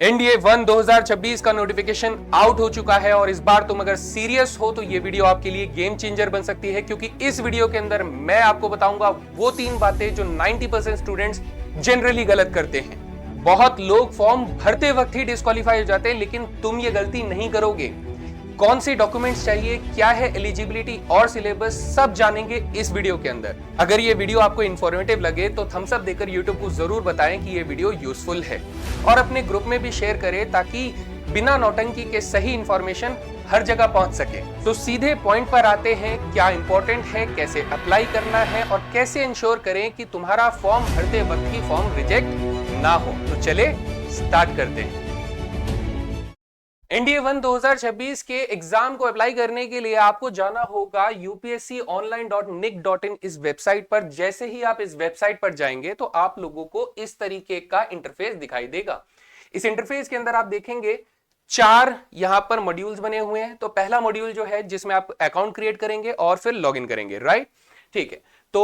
NDA 1 2026 का notification out हो चुका है और इस बार तुम अगर सीरियस हो तो ये वीडियो आपके लिए गेम चेंजर बन सकती है, क्योंकि इस वीडियो के अंदर मैं आपको बताऊंगा वो 3 बातें जो 90% स्टूडेंट्स जनरली गलत करते हैं। बहुत लोग फॉर्म भरते वक्त ही डिस्क्वालीफाई हो जाते हैं, लेकिन तुम ये गलती नहीं करोगे। कौन से डॉक्यूमेंट्स चाहिए, क्या है एलिजिबिलिटी और सिलेबस, सब जानेंगे इस वीडियो के अंदर। अगर ये वीडियो आपको इन्फॉर्मेटिव लगे तो थम्स अप देकर यूट्यूब को जरूर बताएं कि ये वीडियो यूजफुल है, और अपने ग्रुप में भी शेयर करें ताकि बिना नौटंकी के सही इंफॉर्मेशन हर जगह पहुंच सके। तो सीधे पॉइंट पर आते हैं, क्या इंपॉर्टेंट है, कैसे अप्लाई करना है और कैसे इंश्योर करें कि तुम्हारा फॉर्म भरते वक्त ही फॉर्म रिजेक्ट ना हो। तो चले स्टार्ट करते हैं। एनडीए 1 2026 के एग्जाम को अप्लाई करने के लिए आपको जाना होगा upsconline.nic.in इस वेबसाइट पर। जैसे ही आप इस वेबसाइट पर जाएंगे तो आप लोगों को इस तरीके का इंटरफेस दिखाई देगा। इस इंटरफेस के अंदर आप देखेंगे 4 यहां पर मॉड्यूल्स बने हुए हैं। तो पहला मॉड्यूल जो है जिसमें आप अकाउंट क्रिएट करेंगे और फिर लॉगिन करेंगे, राइट? ठीक है। तो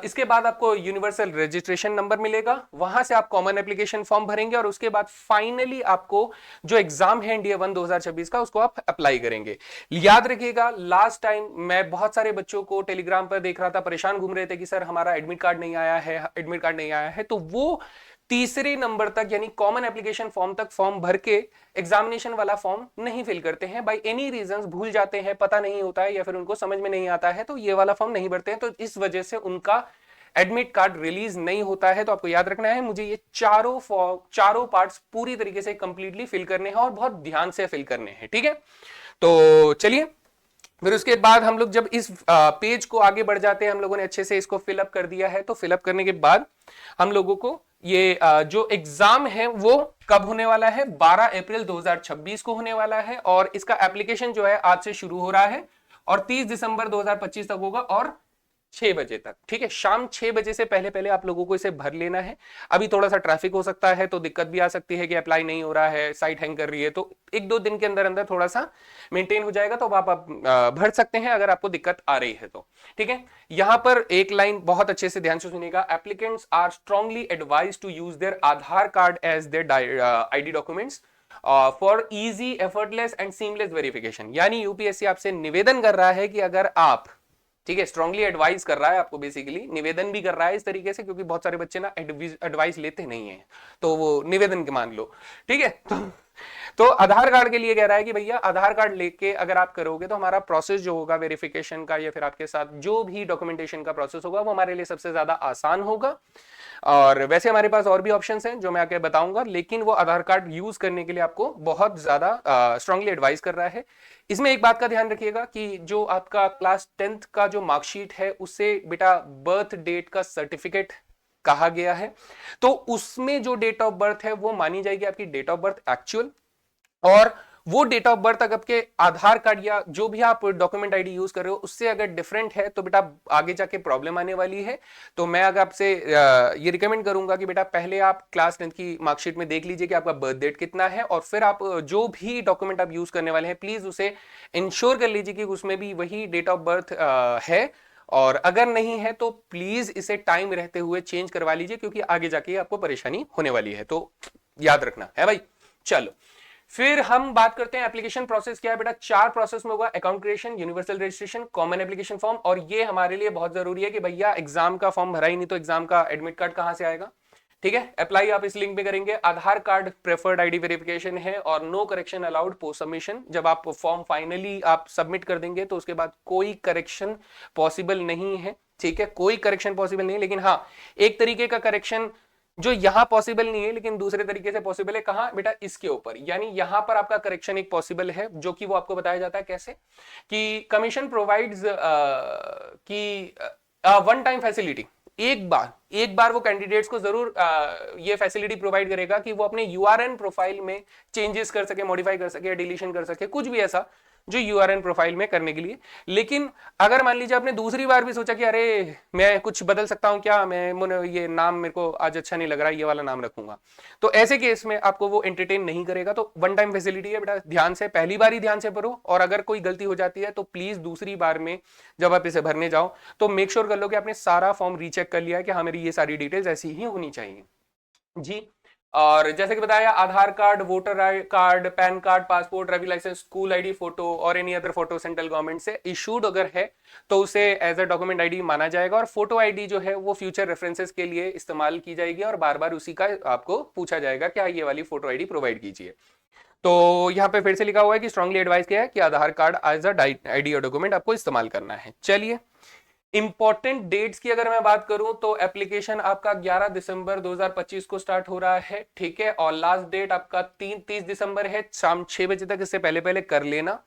इसके बाद आपको यूनिवर्सल रजिस्ट्रेशन नंबर मिलेगा, वहां से आप कॉमन एप्लीकेशन फॉर्म भरेंगे और उसके बाद फाइनली आपको जो एग्जाम है एनडीए 1 2026 का उसको आप अप्लाई करेंगे। याद रखिएगा, लास्ट टाइम मैं बहुत सारे बच्चों को टेलीग्राम पर देख रहा था, परेशान घूम रहे थे कि सर हमारा एडमिट कार्ड नहीं आया है, एडमिट कार्ड नहीं आया है। तो वो तीसरे नंबर तक यानी कॉमन एप्लीकेशन फॉर्म तक फॉर्म भर के एग्जामिनेशन वाला फॉर्म नहीं फिल करते हैं, बाय एनी रीजंस भूल जाते हैं, पता नहीं होता है या फिर उनको समझ में नहीं आता है, तो ये वाला फॉर्म नहीं भरते हैं। तो इस वजह से उनका एडमिट कार्ड रिलीज नहीं होता है। तो आपको याद रखना है, मुझे ये चारों पार्ट्स पूरी तरीके से कंप्लीटली फिल करने हैं और बहुत ध्यान से फिल करने हैं, ठीक है? तो चलिए, फिर उसके बाद हम लोग जब इस पेज को आगे बढ़ जाते हैं, हम लोगों ने अच्छे से इसको फिलअप कर दिया है। तो फिलअप करने के बाद हम लोगों को ये जो एग्जाम है वो कब होने वाला है, 12 अप्रैल 2026 को होने वाला है, और इसका एप्लीकेशन जो है आज से शुरू हो रहा है और 30 दिसंबर 2025 तक होगा, और 6 बजे तक, ठीक है? शाम 6 बजे से पहले पहले आप लोगों को इसे भर लेना है। अभी थोड़ा सा ट्रैफिक हो सकता है तो दिक्कत भी आ सकती है कि अप्लाई नहीं हो रहा है, साइट हैंग कर रही है, तो 1-2 दिन के अंदर अंदर थोड़ा सा मेंटेन हो जाएगा, तो आप भर सकते हैं अगर आपको दिक्कत आ रही है तो, ठीक है? यहां पर एक लाइन बहुत अच्छे से ध्यान से सुनिएगा, applicants are strongly advise to use their Aadhaar card as their ID documents for easy effortless and seamless verification. यानी यूपीएससी आपसे निवेदन कर रहा है कि अगर आप, ठीक है, स्ट्रांगली एडवाइस कर रहा है आपको, बेसिकली निवेदन भी कर रहा है इस तरीके से, क्योंकि बहुत सारे बच्चे ना एडवाइस लेते नहीं है, तो वो निवेदन के मान लो, ठीक है? तो आधार कार्ड के लिए कह रहा है कि भैया आधार कार्ड लेके अगर आप करोगे तो हमारा प्रोसेस जो होगा वेरिफिकेशन का या फिर आपके साथ जो भी डॉक्यूमेंटेशन का प्रोसेस होगा वो हमारे लिए सबसे ज्यादा आसान होगा। और वैसे हमारे पास और भी ऑप्शंस हैं जो मैं आके बताऊंगा, लेकिन वो आधार कार्ड यूज करने के लिए आपको बहुत ज्यादा स्ट्रांगली एडवाइस कर रहा है। इसमें एक बात का ध्यान रखिएगा कि जो आपका क्लास 10th का जो मार्कशीट है उससे बेटा बर्थ डेट का सर्टिफिकेट कहा गया है, तो उसमें जो डेट ऑफ बर्थ है वो मानी जाएगी आपकी डेट ऑफ बर्थ एक्चुअल, और वो डेट ऑफ बर्थ अगर आपके आधार कार्ड या जो भी आप डॉक्यूमेंट आईडी यूज कर रहे हो उससे अगर डिफरेंट है तो बेटा आगे जाके प्रॉब्लम आने वाली है। तो मैं अगर आपसे ये रिकमेंड करूंगा कि बेटा पहले आप क्लास 10th की मार्कशीट में देख लीजिए कि आपका बर्थ डेट कितना है, और फिर आप जो भी डॉक्यूमेंट आप यूज करने वाले हैं प्लीज उसे इंश्योर कर लीजिए कि उसमें भी वही डेट ऑफ बर्थ है, और अगर नहीं है तो प्लीज इसे टाइम रहते हुए चेंज करवा लीजिए, क्योंकि आगे जाके आपको परेशानी होने वाली है। तो याद रखना है भाई। चलो, फिर हम बात करते हैं एप्लीकेशन प्रोसेस क्या है बेटा। 4 प्रोसेस में होगा, account creation, universal registration, common application form, और ये हमारे लिए बहुत जरूरी है कि भैया एग्जाम का फॉर्म भरा ही नहीं तो एग्जाम का एडमिट कार्ड कहां से आएगा, ठीक है? अप्लाई आप इस लिंक पे करेंगे, Aadhaar card preferred ID verification है, और no correction allowed post submission. जब आप फॉर्म फाइनली आप सबमिट कर देंगे तो उसके बाद कोई करेक्शन पॉसिबल नहीं है, ठीक है? कोई करेक्शन पॉसिबल नहीं है, लेकिन हाँ एक तरीके का करेक्शन जो यहां पॉसिबल नहीं है लेकिन दूसरे तरीके से पॉसिबल है, कहां बेटा, इसके ऊपर। यानी यहां पर आपका करेक्शन एक पॉसिबल है, जो कि वो आपको बताया जाता है कैसे, कि कमीशन प्रोवाइड्स कि वन टाइम फैसिलिटी, एक बार वो कैंडिडेट्स को जरूर ये फैसिलिटी प्रोवाइड करेगा कि वो अपने यूआरएन प्रोफाइल में चेंजेस कर सके, मॉडिफाई कर सके, डिलीशन कर सके, कुछ भी ऐसा जो यूआरएन प्रोफाइल में करने के लिए। लेकिन अगर मान लीजिए आपने दूसरी बार भी सोचा कि अरे मैं कुछ बदल सकता हूं क्या, मैं ये नाम मेरे को आज अच्छा नहीं लग रहा, ये वाला नाम रखूंगा, तो ऐसे केस में आपको वो एंटरटेन नहीं करेगा। तो वन टाइम फैसिलिटी है बेटा, ध्यान से पहली बार ही ध्यान से भरो, और अगर कोई गलती हो जाती है तो प्लीज दूसरी बार में जब आप इसे भरने जाओ तो मेक श्योर कर लो कि आपने सारा फॉर्म रीचेक कर लिया है कि हाँ मेरी ये सारी डिटेल्स ऐसी ही होनी चाहिए जी। और जैसे कि बताया, Aadhaar card, voter card, PAN card, passport, driving licence, school ID photo और any other photo central government से इशूड अगर है तो उसे एज अ डॉक्यूमेंट आईडी माना जाएगा। और फोटो आईडी जो है वो फ्यूचर रेफरेंसेस के लिए इस्तेमाल की जाएगी और बार बार उसी का आपको पूछा जाएगा कि हाँ ये वाली फोटो आईडी प्रोवाइड कीजिए। तो यहाँ पे फिर से लिखा हुआ है कि स्ट्रांगली एडवाइस किया है कि Aadhaar card as a ID document आपको इस्तेमाल करना है। चलिए, इंपॉर्टेंट डेट्स की अगर मैं बात करूं तो एप्लीकेशन आपका 11 दिसंबर 2025 को स्टार्ट हो रहा है, ठीक है। और लास्ट डेट आपका 30 दिसंबर है, शाम 6 बजे तक इससे पहले पहले कर लेना।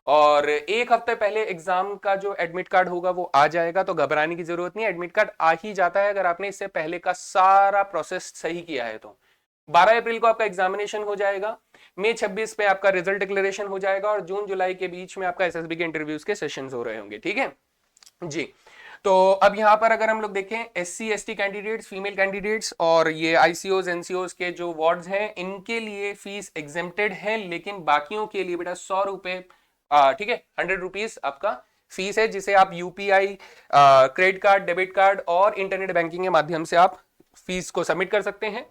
और एक हफ्ते पहले एग्जाम का जो एडमिट कार्ड होगा वो आ जाएगा, तो घबराने की जरूरत नहीं है, एडमिट कार्ड आ ही जाता है अगर आपने इससे पहले का सारा प्रोसेस सही किया है। तो 12 अप्रैल को आपका एग्जामिनेशन हो जाएगा, मई 26 में आपका रिजल्ट डिक्लेरेशन हो जाएगा और जून जुलाई के बीच में आपका एसएसबी के इंटरव्यूज के सेशंस हो रहे होंगे, ठीक है जी। तो अब यहां पर अगर हम लोग देखें, SC ST candidates, female candidates और ये आईसीओज एनसीओज के जो वार्ड्स हैं इनके लिए फीस एग्जेम्प्टेड है, लेकिन बाकियों के लिए बेटा 100 रुपए, ठीक है, 100 रुपीज आपका फीस है, जिसे आप UPI, credit card, debit card और इंटरनेट बैंकिंग के माध्यम से आप फीस को सबमिट कर सकते हैं।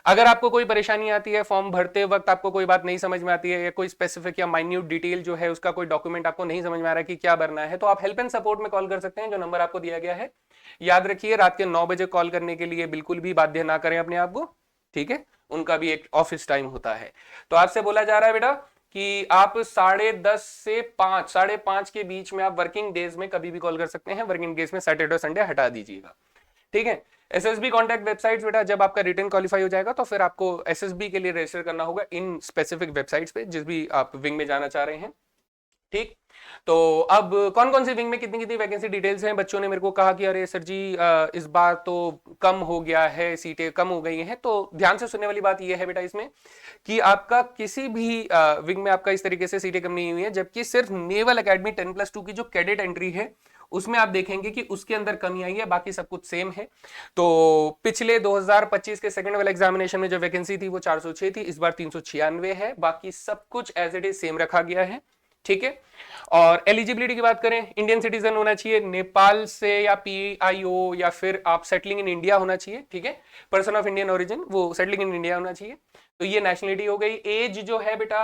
अगर आपको कोई परेशानी आती है, फॉर्म भरते वक्त आपको कोई बात नहीं समझ में आती है या कोई स्पेसिफिक या माइन्यूट डिटेल जो है उसका कोई डॉक्यूमेंट आपको नहीं समझ में आ रहा है कि क्या भरना है, तो आप हेल्प एंड सपोर्ट में कॉल कर सकते हैं, जो नंबर आपको दिया गया है। याद रखिए, रात के 9 बजे कॉल करने के लिए बिल्कुल भी बाध्य ना करें अपने आप को, ठीक है, उनका भी एक ऑफिस टाइम होता है। तो आपसे बोला जा रहा है बेटा कि आप 10:30 से 5, 5:30 के बीच में आप वर्किंग डेज में कभी भी कॉल कर सकते हैं। वर्किंग डेज में सैटरडे और संडे हटा दीजिएगा, ठीक है। एसएसबी कॉन्टैक्ट वेबसाइट्स बेटा, जब आपका रिटर्न क्वालिफाई हो जाएगा तो फिर आपको एसएसबी के लिए रजिस्टर करना होगा इन स्पेसिफिक वेबसाइट्स पे जिस भी आप विंग में जाना चाह रहे हैं, ठीक। तो अब कौन कौन सी विंग में कितनी कितनी वैकेंसी डिटेल्स हैं, बच्चों ने मेरे को कहा कि अरे सर जी इस बार तो कम हो गया है, सीटें कम हो गई हैं। तो ध्यान से सुनने वाली बात यह है बेटा इसमें कि आपका किसी भी विंग में आपका इस तरीके से सीटें कम नहीं हुई है, जबकि सिर्फ नेवल एकेडमी 10+2 की जो कैडेट एंट्री है उसमें आप देखेंगे कि उसके अंदर कमी आई है, बाकी सब कुछ सेम है। तो पिछले 2025 के सेकंड वाले एग्जामिनेशन में जो वैकेंसी थी वो 406 थी, इस बार 396 है, बाकी सब कुछ एज इट इज सेम रखा गया है, ठीक है। और एलिजिबिलिटी की बात करें, इंडियन सिटीजन होना चाहिए, नेपाल से या पीआईओ या फिर आप सेटलिंग इन इंडिया होना चाहिए, ठीक है, पर्सन ऑफ इंडियन ओरिजिन, वो सेटलिंग इन इंडिया होना चाहिए। तो ये नेशनलिटी हो गई। एज जो है बेटा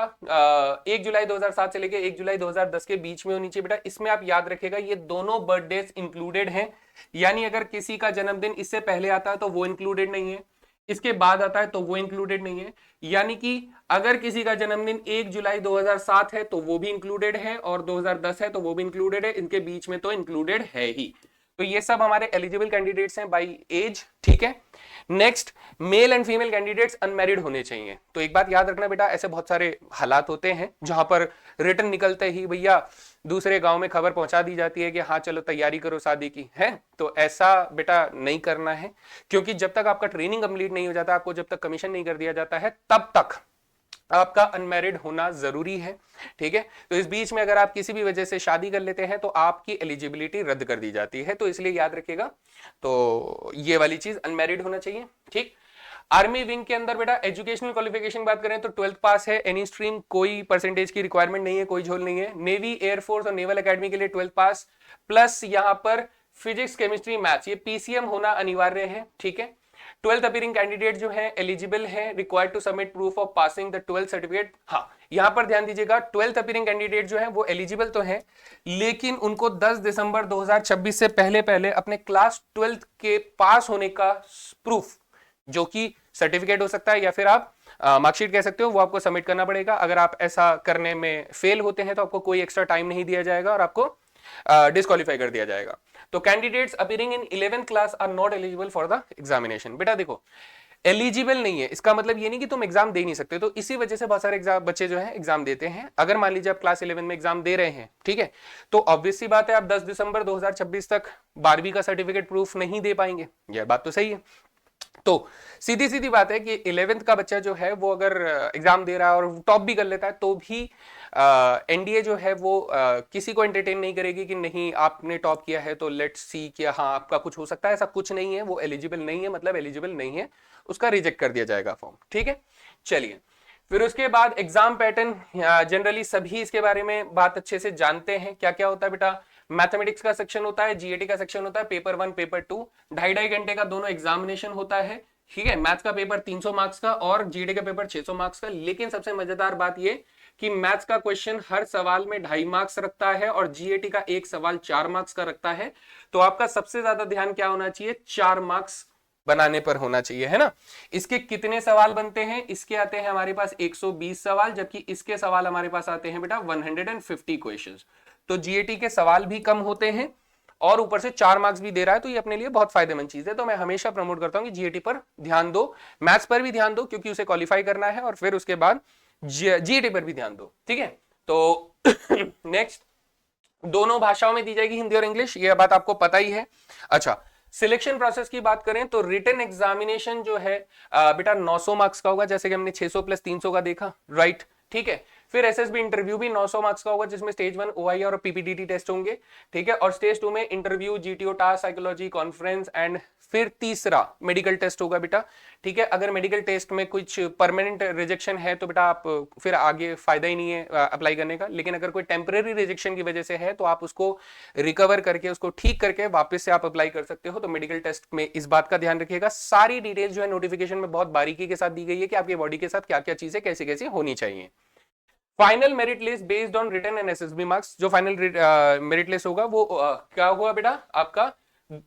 1 जुलाई 2007 से लेके 1 जुलाई 2010 के बीच में होनी चाहिए बेटा। इसमें आप याद रखेगा ये दोनों बर्थडेज इंक्लूडेड हैं, यानी अगर किसी का जन्मदिन इससे पहले आता है तो वो इंक्लूडेड नहीं है, इसके बाद आता है तो वो इंक्लूडेड नहीं है। यानी कि अगर किसी का जन्मदिन 1 जुलाई 2007 है तो वो भी इंक्लूडेड है और 2010 है तो वो भी इंक्लूडेड है, इनके बीच में तो इंक्लूडेड है ही। तो ये सब हमारे एलिजिबल कैंडिडेट्स हैं बाय एज, ठीक है। Next, male and female candidates unmarried होने चाहिए। तो एक बात याद रखना बेटा, ऐसे बहुत सारे हालात होते हैं जहां पर रिटर्न निकलते ही भैया दूसरे गांव में खबर पहुंचा दी जाती है कि हाँ चलो तैयारी करो शादी की, है। तो ऐसा बेटा नहीं करना है, क्योंकि जब तक आपका ट्रेनिंग कंप्लीट नहीं हो जाता, आपको जब तक कमीशन नहीं कर दिया जाता है, तब तक आपका अनमैरिड होना जरूरी है, ठीक है। तो इस बीच में अगर आप किसी भी वजह से शादी कर लेते हैं तो आपकी एलिजिबिलिटी रद्द कर दी जाती है, तो इसलिए याद रखिएगा। तो ये वाली चीज अनमैरिड होना चाहिए, ठीक। आर्मी विंग के अंदर बेटा एजुकेशनल क्वालिफिकेशन बात करें तो 12th पास है, एनी स्ट्रीम, कोई परसेंटेज की रिक्वायरमेंट नहीं है, कोई झोल नहीं है। नेवी, एयरफोर्स और नेवल एकेडमी के लिए 12th पास प्लस यहां पर फिजिक्स, केमिस्ट्री, मैथ्स, ये पीसीएम होना अनिवार्य है, ठीक है। 12th अपीयरिंग कैंडिडेट जो है एलिजिबल है, required to submit proof of passing the 12th certificate. हाँ, यहां पर ध्यान दीजिएगा, 12th अपीयरिंग कैंडिडेट जो है वो एलिजिबल तो है, लेकिन उनको 10 दिसंबर 2026 से पहले पहले अपने क्लास 12th के पास होने का प्रूफ, जो कि सर्टिफिकेट हो सकता है या फिर आप मार्कशीट कह सकते हो, वो आपको सबमिट करना पड़ेगा। अगर आप ऐसा करने में फेल होते हैं तो आपको कोई एक्स्ट्रा टाइम नहीं दिया जाएगा और आपको डिस्क्वालीफाई कर दिया जाएगा। तो candidates appearing in 11th class are not eligible for the examination. बेटा देखो, एलिजिबल नहीं है इसका मतलब ये नहीं कि तुम एग्जाम दे नहीं सकते, तो इसी वजह से बहुत सारे एग्जाम बच्चे जो है एग्जाम देते हैं। अगर मान लीजिए आप क्लास 11 में एग्जाम दे रहे हैं, ठीक है, तो ऑब्वियस सी बात है आप 10 दिसंबर 2026 तक 12वीं का सर्टिफिकेट प्रूफ नहीं दे पाएंगे, यह बात तो सही है। तो सीधी सीधी बात है कि 11th का बच्चा जो है वो अगर एग्जाम दे रहा है और टॉप भी कर लेता है तो भी एनडीए जो है वो किसी को एंटरटेन नहीं करेगी कि नहीं आपने टॉप किया है तो लेट्स सी कि हाँ आपका कुछ हो सकता है, ऐसा कुछ नहीं है। वो एलिजिबल नहीं है मतलब एलिजिबल नहीं है, उसका रिजेक्ट कर दिया जाएगा फॉर्म, ठीक है। चलिए, फिर उसके बाद एग्जाम पैटर्न, जनरली सभी इसके बारे में बात अच्छे से जानते हैं। क्या क्या होता है बेटा, मैथमेटिक्स का सेक्शन होता है, जीएटी का सेक्शन होता है, पेपर 1 पेपर 2, 2.5 घंटे का दोनों एग्जामिनेशन होता है। ठीक है, मैथ्स का पेपर 300 मार्क्स का और जीडी का पेपर 600 मार्क्स का। लेकिन सबसे मजेदार बात ये कि मैथ्स का क्वेश्चन हर सवाल में 2.5 मार्क्स रखता है और जीएटी का एक सवाल 4 मार्क्स का रखता है। तो आपका सबसे ज्यादा ध्यान क्या होना चाहिए, 4 मार्क्स बनाने पर होना चाहिए, है ना। इसके कितने सवाल बनते हैं, इसके आते हैं हमारे पास 120 सवाल, जबकि इसके सवाल हमारे पास आते हैं बेटा 150 क्वेश्चंस। तो जीएटी के सवाल भी कम होते हैं और ऊपर से 4 मार्क्स भी दे रहा है, तो ये अपने लिए बहुत फायदेमंद चीज है। तो मैं हमेशा प्रमोट करता हूं कि जीएटी पर ध्यान दो, मैथ्स पर भी ध्यान दो क्योंकि उसे क्वालिफाई करना है, और फिर उसके बाद जीएटी पर भी ध्यान दो, ठीक है। तो नेक्स्ट दोनों भाषाओं में दी जाएगी, हिंदी और इंग्लिश, ये बात आपको पता ही है। अच्छा, सिलेक्शन प्रोसेस की बात करें तो रिटन एग्जामिनेशन जो है बेटा 900 मार्क्स का होगा, जैसे कि हमने 600 प्लस 300 का देखा, राइट, ठीक है। फिर एसएसबी इंटरव्यू भी 900 मार्क्स का होगा, जिसमें स्टेज 1 ओआई और पीपीडीटी टेस्ट होंगे, ठीक है। और स्टेज 2 में interview, GTO, task, psychology, conference and फिर तीसरा मेडिकल टेस्ट होगा बेटा, ठीक है। अगर मेडिकल टेस्ट में कुछ परमानेंट रिजेक्शन है तो बेटा आप फिर आगे फायदा ही नहीं है अप्लाई करने का। लेकिन अगर कोई टेम्पररी रिजेक्शन की वजह से है तो आप उसको रिकवर करके, उसको ठीक करके वापस से आप अप्लाई कर सकते हो। तो मेडिकल टेस्ट में इस बात का ध्यान रखिएगा। सारी डिटेल जो है नोटिफिकेशन में बहुत बारीकी के साथ दी गई है कि आपकी बॉडी के साथ क्या क्या चीजें कैसे कैसे होनी चाहिए। Final merit list based on written and SSB marks, जो फाइनल मेरिट लिस्ट होगा वो क्या होगा बेटा, आपका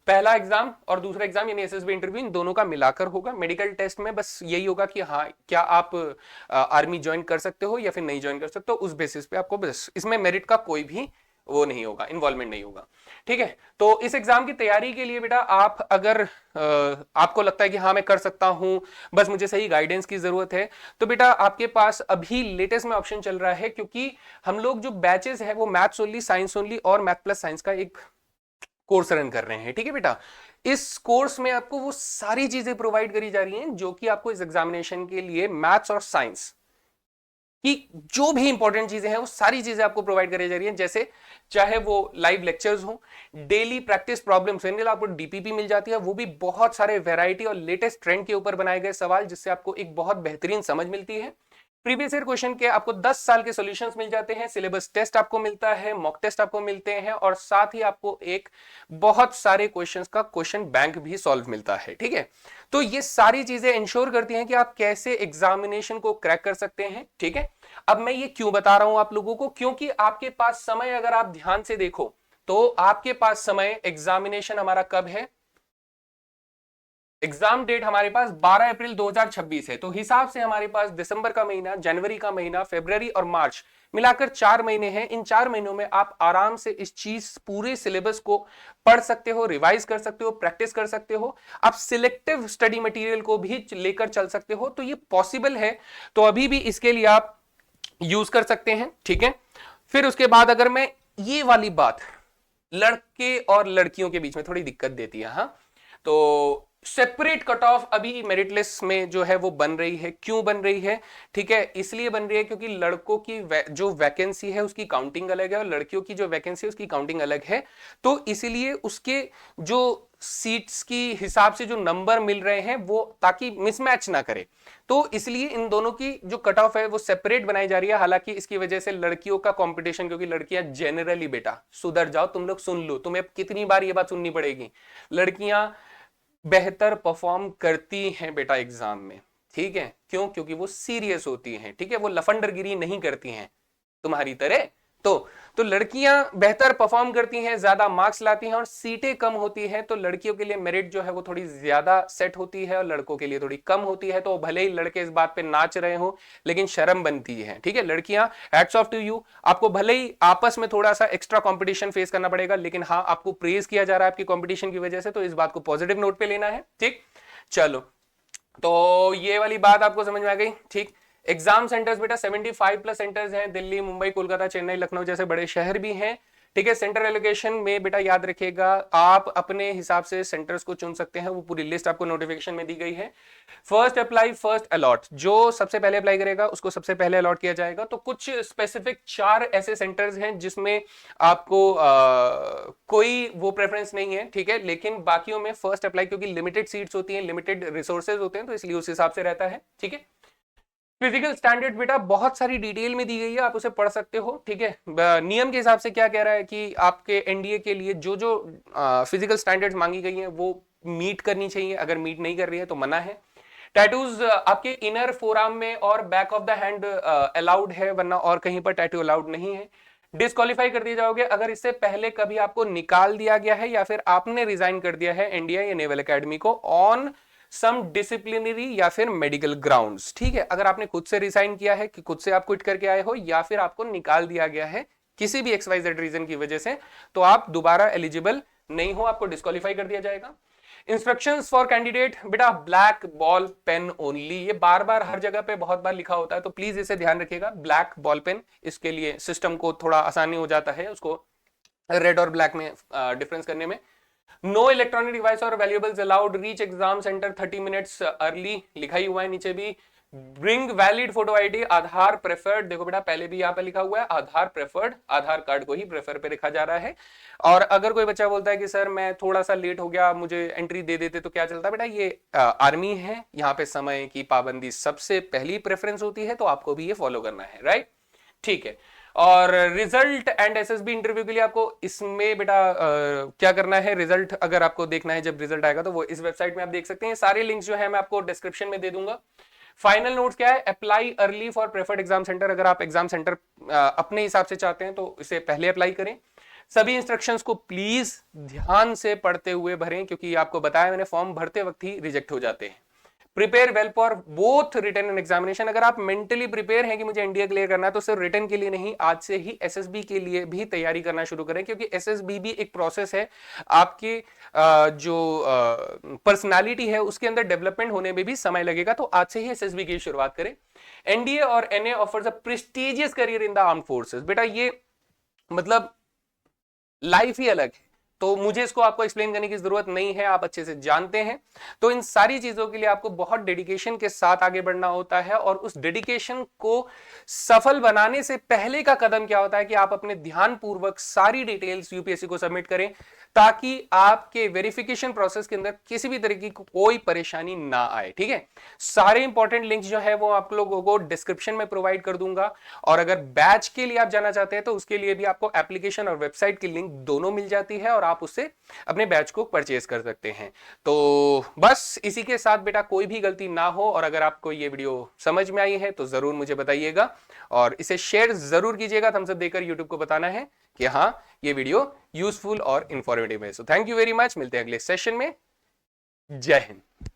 पहला एग्जाम और दूसरा एग्जाम यानी एसएसबी इंटरव्यू, इन दोनों का मिलाकर होगा। मेडिकल टेस्ट में बस यही होगा कि हाँ क्या आप आर्मी ज्वाइन कर सकते हो या फिर नहीं ज्वाइन कर सकते हो, उस बेसिस पे आपको, बस इसमें मेरिट का कोई भी वो नहीं होगा, इन्वॉल्वमेंट नहीं होगा, ठीक है। तो इस एग्जाम की तैयारी के लिए बेटा आप अगर आपको लगता है कि हाँ मैं कर सकता हूं, बस मुझे सही गाइडेंस की जरूरत है, तो बेटा आपके पास अभी लेटेस्ट में ऑप्शन चल रहा है, क्योंकि हम लोग जो बैचेस है वो मैथ्स ओनली, साइंस ओनली और मैथ प्लस साइंस का एक कोर्स रन कर रहे हैं, ठीक है बेटा। इस कोर्स में आपको वो सारी चीजें प्रोवाइड करी जा रही हैं जो कि आपको इस एग्जामिनेशन के लिए मैथ्स और साइंस कि जो भी इंपॉर्टेंट चीजें हैं वो सारी चीजें आपको प्रोवाइड करी जा रही हैं। जैसे चाहे वो लाइव लेक्चर्स हो, डेली प्रैक्टिस प्रॉब्लम्स, आपको डीपीपी मिल जाती है, वो भी बहुत सारे वैरायटी और लेटेस्ट ट्रेंड के ऊपर बनाए गए सवाल, जिससे आपको एक बहुत बेहतरीन समझ मिलती है। प्रीवियस ईयर क्वेश्चन के आपको 10 साल के सॉल्यूशंस मिल जाते हैं, सिलेबस टेस्ट आपको मिलता है, मॉक टेस्ट आपको मिलते हैं, और साथ ही आपको एक बहुत सारे क्वेश्चंस का क्वेश्चन बैंक भी सॉल्व मिलता है, ठीक है। तो ये सारी चीजें इंश्योर करती हैं कि आप कैसे एग्जामिनेशन को क्रैक कर सकते हैं, ठीक है। अब मैं ये क्यों बता रहा हूं आप लोगों को, क्योंकि आपके पास समय, अगर आप ध्यान से देखो तो आपके पास समय, एग्जामिनेशन हमारा कब है, एग्जाम डेट हमारे पास 12 अप्रैल 2026 है। तो हिसाब से हमारे पास दिसंबर का महीना, जनवरी का महीना, फरवरी और मार्च मिलाकर 4 महीने हैं। इन 4 महीनों में आप आराम से इस चीज पूरे सिलेबस को पढ़ सकते हो, रिवाइज कर सकते हो, प्रैक्टिस कर सकते हो, आप सिलेक्टिव स्टडी मटेरियल को भी लेकर चल सकते हो। तो ये पॉसिबल है, तो अभी भी इसके लिए आप यूज कर सकते हैं, ठीक है। फिर उसके बाद अगर मैं ये वाली बात, लड़के और लड़कियों के बीच में थोड़ी दिक्कत देती है, हाँ, तो सेपरेट कट ऑफ अभी मेरिट लिस्ट में जो है वो बन रही है। क्यों बन रही है, ठीक है, इसलिए बन रही है क्योंकि लड़कों की जो वैकेंसी है उसकी काउंटिंग अलग है और लड़कियों की जो वैकेंसी है उसकी काउंटिंग अलग है। तो इसीलिए उसके जो सीट्स की हिसाब से जो नंबर मिल रहे हैं वो, ताकि मिसमैच ना करे, तो इसलिए इन दोनों की जो कट ऑफ है वो सेपरेट बनाई जा रही है। हालांकि इसकी वजह से लड़कियों का कंपटीशन, क्योंकि लड़कियां जनरली, बेटा सुधर जाओ तुम लोग, सुन लो, तुम्हें कितनी बार ये बात सुननी पड़ेगी, लड़कियां बेहतर परफॉर्म करती हैं बेटा एग्जाम में, ठीक है। क्यों, क्योंकि वो सीरियस होती हैं, ठीक है, वो लफंडरगिरी नहीं करती हैं तुम्हारी तरह। तो लड़कियां बेहतर परफॉर्म करती हैं, ज्यादा मार्क्स लाती हैं और सीटें कम होती हैं, तो लड़कियों के लिए मेरिट जो है वो थोड़ी ज्यादा सेट होती है और लड़कों के लिए थोड़ी कम होती है। तो भले ही लड़के इस बात पे नाच रहे हो, लेकिन शर्म बनती है, ठीक है। लड़कियां, हैट्स ऑफ टू यू, आपको भले ही आपस में थोड़ा सा एक्स्ट्रा कंपटीशन फेस करना पड़ेगा, लेकिन हाँ आपको प्रेज किया जा रहा है आपकी कंपटीशन की वजह से, तो इस बात को पॉजिटिव नोट पे लेना है, ठीक। चलो, तो ये वाली बात आपको समझ में आ गई, ठीक। एग्जाम सेंटर्स बेटा 75 प्लस सेंटर्स हैं, दिल्ली, मुंबई, कोलकाता, चेन्नई, लखनऊ जैसे बड़े शहर भी हैं, ठीक है। सेंटर एलोकेशन में बेटा याद रखिएगा, आप अपने हिसाब से सेंटर्स को चुन सकते हैं, वो पूरी लिस्ट आपको नोटिफिकेशन में दी गई है। फर्स्ट अप्लाई फर्स्ट अलॉट, जो सबसे पहले अप्लाई करेगा उसको सबसे पहले अलॉट किया जाएगा। तो कुछ स्पेसिफिक 4 ऐसे सेंटर्स हैं जिसमें आपको कोई वो प्रेफरेंस नहीं है, ठीक है, लेकिन बाकियों में फर्स्ट अप्लाई, क्योंकि लिमिटेड सीट्स होती हैं, लिमिटेड रिसोर्सेज होते हैं, तो इसलिए उस हिसाब से रहता है, ठीक है। फिजिकल स्टैंडर्ड बेटा बहुत सारी डिटेल में दी गई है, आप उसे पढ़ सकते हो, ठीक है। नियम के हिसाब से क्या कह रहा है कि आपके एनडीए के लिए जो जो फिजिकल स्टैंडर्ड्स मांगी गई हैं वो मीट करनी चाहिए, अगर मीट नहीं कर रही है तो मना है। टैटूज आपके इनर फोरआर्म में और back of the hand allowed है, वरना और कहीं पर टैटू अलाउड नहीं है। डिस्क्वालीफाई कर दिए जाओगे अगर इससे पहले कभी आपको निकाल दिया गया है या फिर आपने रिजाइन कर दिया है इंडिया या नेवल एकेडमी को ऑन सम डिसिप्लिनरी या फिर मेडिकल ग्राउंड्स। ठीक है, अगर आपने खुद से रिजाइन किया है कि खुद से आप क्विट करके आए हो या फिर आपको निकाल दिया गया है किसी भी XYZ रीजन की वजह से, तो आप दोबारा एलिजिबल नहीं हो, आपको डिस्क्वालीफाई कर दिया जाएगा। इंस्ट्रक्शंस फॉर कैंडिडेट, बेटा ब्लैक बॉल पेन ओनली, ये बार बार हर जगह पे बहुत बार लिखा होता है, तो प्लीज इसे ध्यान रखिएगा, ब्लैक बॉल पेन। इसके लिए सिस्टम को थोड़ा आसानी हो जाता है उसको रेड और ब्लैक में डिफरेंस करने में। नो इलेक्ट्रॉनिक डिवाइस और valuables allowed, reach exam centre 30 minutes early, लिखा ही हुआ है नीचे भी। ब्रिंग वैलिड फोटो आईडी, आधार प्रेफर्ड, देखो बेटा पहले भी यहाँ पे लिखा हुआ है आधार प्रेफर्ड, आधार कार्ड को ही प्रेफर पे लिखा जा रहा है। और अगर कोई बच्चा बोलता है कि सर मैं थोड़ा सा लेट हो गया, मुझे एंट्री दे देते तो क्या चलता है, बेटा ये आर्मी है, यहाँ पे समय की पाबंदी सबसे पहली प्रेफरेंस होती है, तो आपको भी ये फॉलो करना है, राइट। ठीक है, और रिजल्ट एंड एसएसबी इंटरव्यू के लिए आपको इसमें बेटा क्या करना है, रिजल्ट अगर आपको देखना है जब रिजल्ट आएगा तो वो इस वेबसाइट में आप देख सकते हैं। सारे लिंक्स जो है मैं आपको डिस्क्रिप्शन में दे दूंगा। फाइनल नोट्स क्या है, apply early for preferred exam centre, अगर आप एग्जाम सेंटर अपने हिसाब से चाहते हैं तो इसे पहले अप्लाई करें। सभी इंस्ट्रक्शंस को प्लीज ध्यान से पढ़ते हुए भरें, क्योंकि आपको बताया मैंने फॉर्म भरते वक्त ही रिजेक्ट हो जाते हैं। Prepare well for both written and examination, अगर आप मेंटली प्रिपेयर हैं कि मुझे एनडीए क्लियर करना है तो सिर्फ रिटन के लिए नहीं, आज से ही एसएसबी के लिए भी तैयारी करना शुरू करें, क्योंकि एसएसबी भी एक प्रोसेस है, आपकी जो पर्सनालिटी है उसके अंदर डेवलपमेंट होने में भी समय लगेगा, तो आज से ही एसएसबी की शुरुआत करें। एनडीए और NA offers a prestigious career in the armed forces, बेटा ये मतलब लाइफ ही अलग है, तो मुझे इसको आपको एक्सप्लेन करने की जरूरत नहीं है, आप अच्छे से जानते हैं। तो इन सारी चीजों के लिए आपको बहुत डेडिकेशन के साथ आगे बढ़ना होता है, और उस डेडिकेशन को सफल बनाने से पहले का कदम क्या होता है कि आप अपने ध्यानपूर्वक सारी डिटेल्स यूपीएससी को सबमिट करें, ताकि आपके वेरिफिकेशन प्रोसेस के अंदर किसी भी तरीके की कोई परेशानी ना आए। ठीक है, सारे इंपॉर्टेंट लिंक्स जो है वो आप लोगों को डिस्क्रिप्शन में प्रोवाइड कर दूंगा, और अगर बैच के लिए आप जाना चाहते हैं तो उसके लिए भी आपको एप्लीकेशन और वेबसाइट की लिंक दोनों मिल जाती है, और आप उससे अपने बैच को परचेज कर सकते हैं। तो बस इसी के साथ बेटा कोई भी गलती ना हो, और अगर आपको ये वीडियो समझ में आई है तो जरूर मुझे बताइएगा, और इसे शेयर जरूर कीजिएगा, थम्स अप देकर यूट्यूब को बताना है कि हाँ ये वीडियो यूजफुल और इंफॉर्मेटिव है। So thank you very much, मिलते हैं अगले सेशन में। जय हिंद।